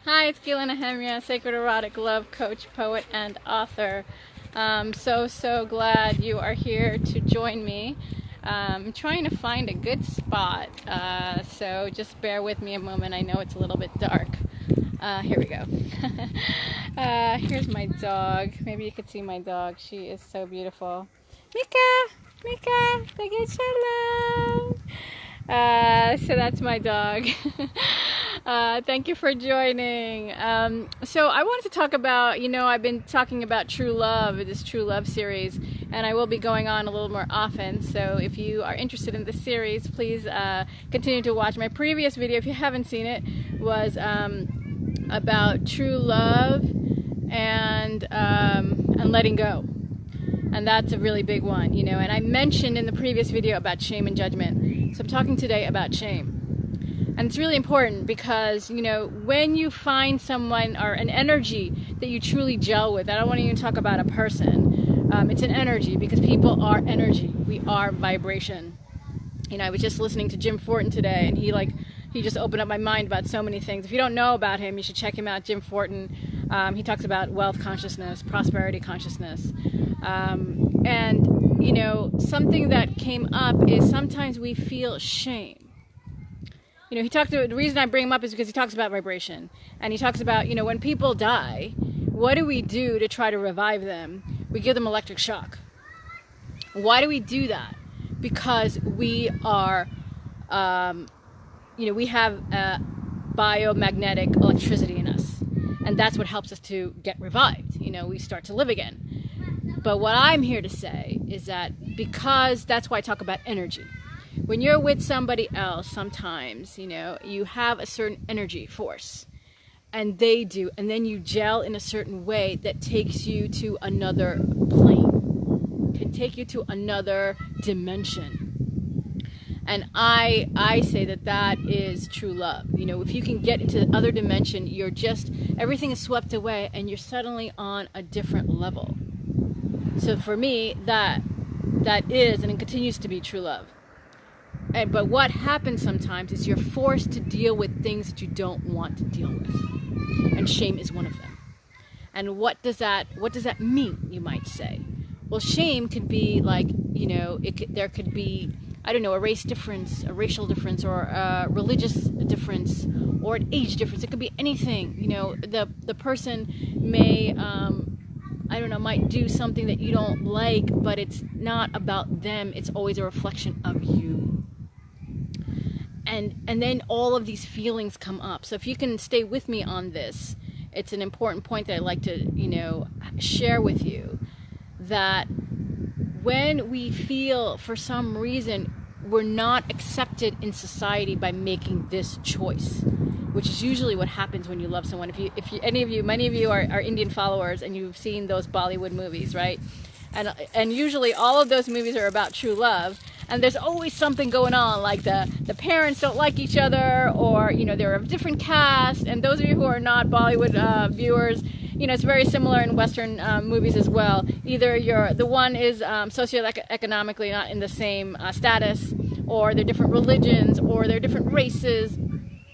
Hi, it's Gila Nehemia, Sacred Erotic Love Coach, Poet, and Author. So glad you are here to join me. I'm trying to find a good spot, so just bear with me a moment. I know it's a little bit dark. Here we go. Here's my dog. Maybe you could see my dog. She is so beautiful. Mika, say good shalom. So that's my dog. Thank you for joining. So I wanted to talk about, I've been talking about true love, this true love series, and I will be going on a little more often. So if you are interested in this series, please continue to watch. My previous video, if you haven't seen it, was about true love and letting go. And that's a really big one, and I mentioned in the previous video about shame and judgment. So I'm talking today about shame. And it's really important because, when you find someone or an energy that you truly gel with, I don't want to even talk about a person. It's an energy because people are energy. We are vibration. I was just listening to Jim Fortin today, and he just opened up my mind about so many things. If you don't know about him, you should check him out, Jim Fortin. He talks about wealth consciousness, prosperity consciousness. Something that came up is sometimes we feel shame. The reason I bring him up is because he talks about vibration. And he talks about, when people die, what do we do to try to revive them? We give them electric shock. Why do we do that? Because we are, we have biomagnetic electricity in us. And that's what helps us to get revived. We start to live again. But what I'm here to say is that because that's why I talk about energy. When you're with somebody else, sometimes, you have a certain energy force. And they do. And then you gel in a certain way that takes you to another plane. Can take you to another dimension. And I say that is true love. If you can get into the other dimension, everything is swept away and you're suddenly on a different level. So for me, that is and it continues to be true love. But what happens sometimes is you're forced to deal with things that you don't want to deal with. And shame is one of them. And what does that mean, you might say? Well, shame could be like, there could be, a race difference, a racial difference, or a religious difference, or an age difference. It could be anything. The person may, might do something that you don't like, but it's not about them. It's always a reflection of you. And then all of these feelings come up. So if you can stay with me on this, it's an important point that I'd like to, share with you, that when we feel for some reason we're not accepted in society by making this choice, which is usually what happens when you love someone. Many of you are Indian followers and you've seen those Bollywood movies, right? And usually all of those movies are about true love. And there's always something going on, like the parents don't like each other, or, they're of different cast. And those of you who are not Bollywood viewers, it's very similar in Western movies as well. Either the one is socioeconomically not in the same status, or they're different religions, or they're different races.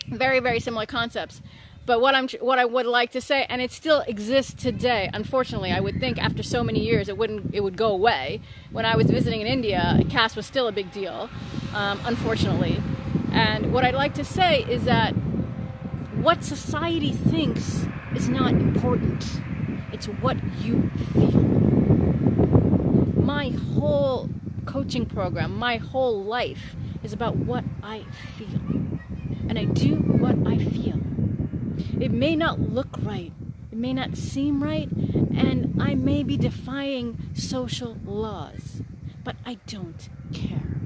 Very, very similar concepts. But what I would like to say, and it still exists today, unfortunately, I would think after so many years it would go away. When I was visiting in India, caste was still a big deal, unfortunately. And what I'd like to say is that what society thinks is not important. It's what you feel. My whole coaching program, my whole life is about what I feel. And I do what I feel. It may not look right, it may not seem right, and I may be defying social laws, but I don't care.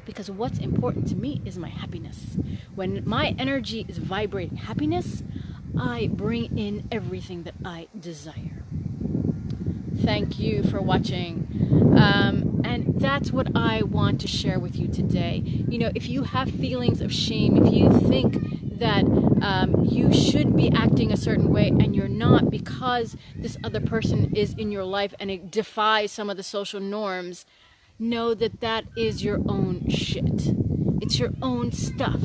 Because what's important to me is my happiness. When my energy is vibrating happiness, I bring in everything that I desire. Thank you for watching. And that's what I want to share with you today. If you have feelings of shame, if you think that you should be acting a certain way and you're not because this other person is in your life and it defies some of the social norms, know that is your own shit. It's your own stuff.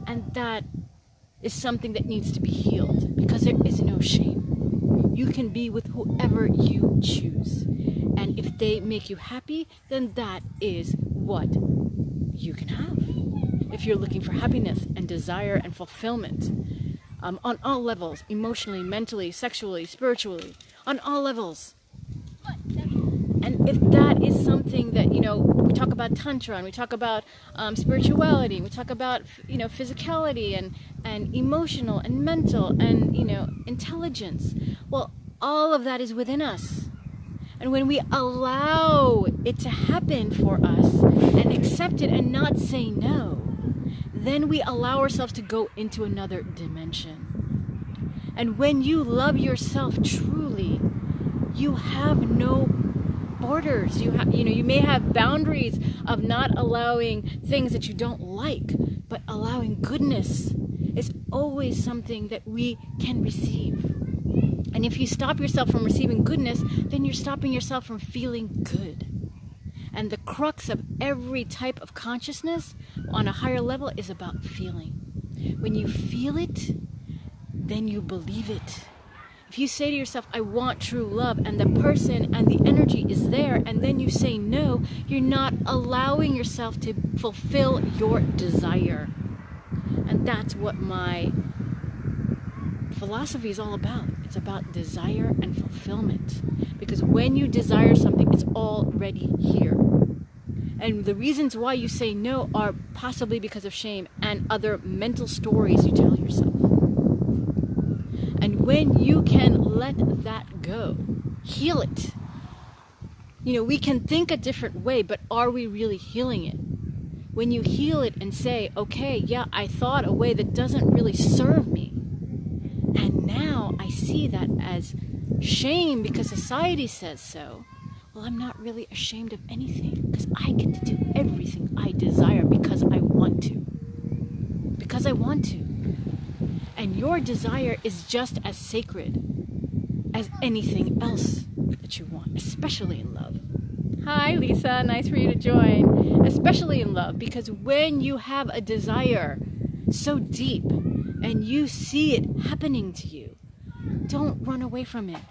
And that is something that needs to be healed, because there is no shame. You can be with whoever you choose. And if they make you happy, then that is what you can have. If you're looking for happiness and desire and fulfillment, on all levels, emotionally, mentally, sexually, spiritually, on all levels. And if that is something that, we talk about Tantra, and we talk about spirituality, we talk about, physicality and emotional and mental and, intelligence. Well, all of that is within us. And when we allow it to happen for us and accept it and not say no, then we allow ourselves to go into another dimension. And when you love yourself truly, you have no borders. You may have boundaries of not allowing things that you don't like, but allowing goodness is always something that we can receive. And if you stop yourself from receiving goodness, then you're stopping yourself from feeling good. And the crux of every type of consciousness on a higher level is about feeling. When you feel it, then you believe it. If you say to yourself, I want true love, and the person and the energy is there, and then you say no, you're not allowing yourself to fulfill your desire. And that's what my philosophy is all about. It's about desire and fulfillment. Because when you desire something, it's already here. And the reasons why you say no are possibly because of shame and other mental stories you tell yourself. And when you can let that go, heal it. We can think a different way, but are we really healing it? When you heal it and say, okay, yeah, I thought a way that doesn't really serve me. And now I see that as shame because society says so. Well, I'm not really ashamed of anything, because I get to do everything I desire because I want to. Because I want to. And your desire is just as sacred as anything else that you want, especially in love. Hi, Lisa. Nice for you to join. Especially in love, because when you have a desire so deep and you see it happening to you, don't run away from it.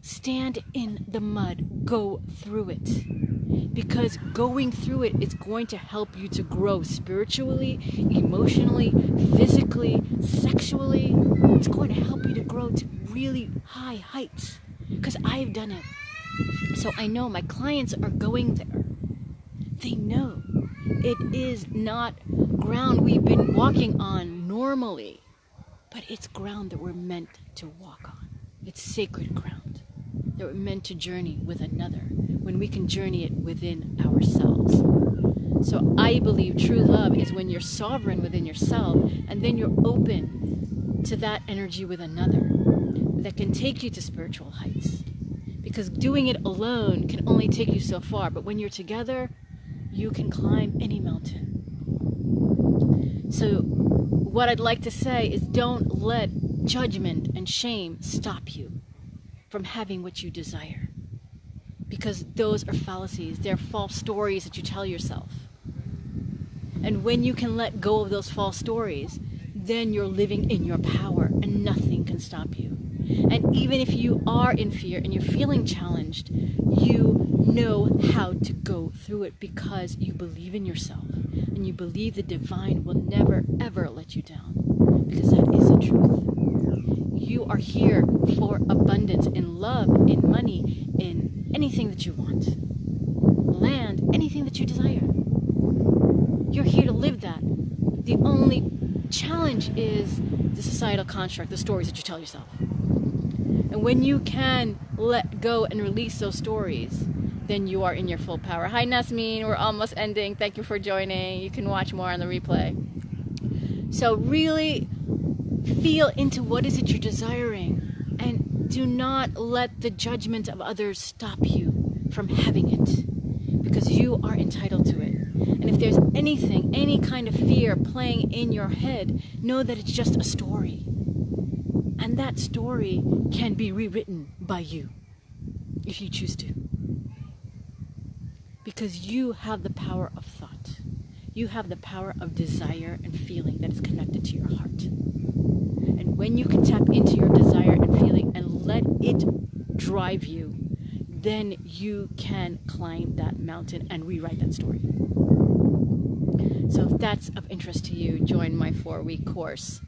Stand in the mud. Go through it. Because going through it is going to help you to grow spiritually, emotionally, physically, sexually. It's going to help you to grow to really high heights. Because I've done it. So I know my clients are going there. They know it is not ground we've been walking on normally, but it's ground that we're meant to walk on. It's sacred ground that we're meant to journey with another when we can journey it within ourselves. So I believe true love is when you're sovereign within yourself, and then you're open to that energy with another that can take you to spiritual heights. Because doing it alone can only take you so far, but when you're together, you can climb any mountain. So what I'd like to say is, don't let judgment and shame stop you from having what you desire. Because those are fallacies. They're false stories that you tell yourself. And when you can let go of those false stories, then you're living in your power and nothing can stop you. And even if you are in fear and you're feeling challenged, you know how to go through it because you believe in yourself and you believe the divine will never ever let you down, because that is the truth. You are here for abundance in love, in money, in anything that you want, land, anything that you desire. You're here to live that. The only challenge is the societal construct, the stories that you tell yourself. And when you can let go and release those stories, then you are in your full power. Hi, Nasmeen. We're almost ending. Thank you for joining. You can watch more on the replay. So really feel into what is it you're desiring, and do not let the judgment of others stop you from having it, because you are entitled to it. And if there's anything, any kind of fear playing in your head, know that it's just a story. And that story can be rewritten by you, if you choose to. Because you have the power of thought. You have the power of desire and feeling that is connected to your heart. when you can tap into your desire and feeling and let it drive you, then you can climb that mountain and rewrite that story. So if that's of interest to you, join my 4-week course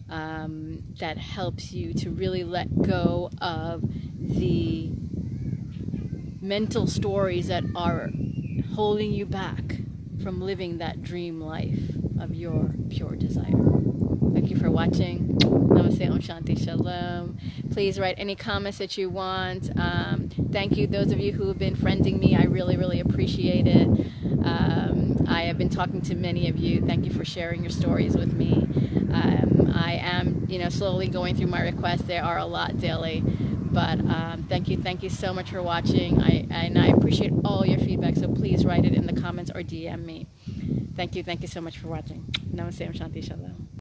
that helps you to really let go of the mental stories that are holding you back from living that dream life of your pure desire. Thank you for watching. Namaste, Om Shanti, Shalom. Please write any comments that you want. Thank you, those of you who have been friending me. I really, really appreciate it. I have been talking to many of you. Thank you for sharing your stories with me. I am, slowly going through my requests. There are a lot daily. But thank you so much for watching. And I appreciate all your feedback, so please write it in the comments or DM me. Thank you so much for watching. Namaste, Om Shanti, Shalom.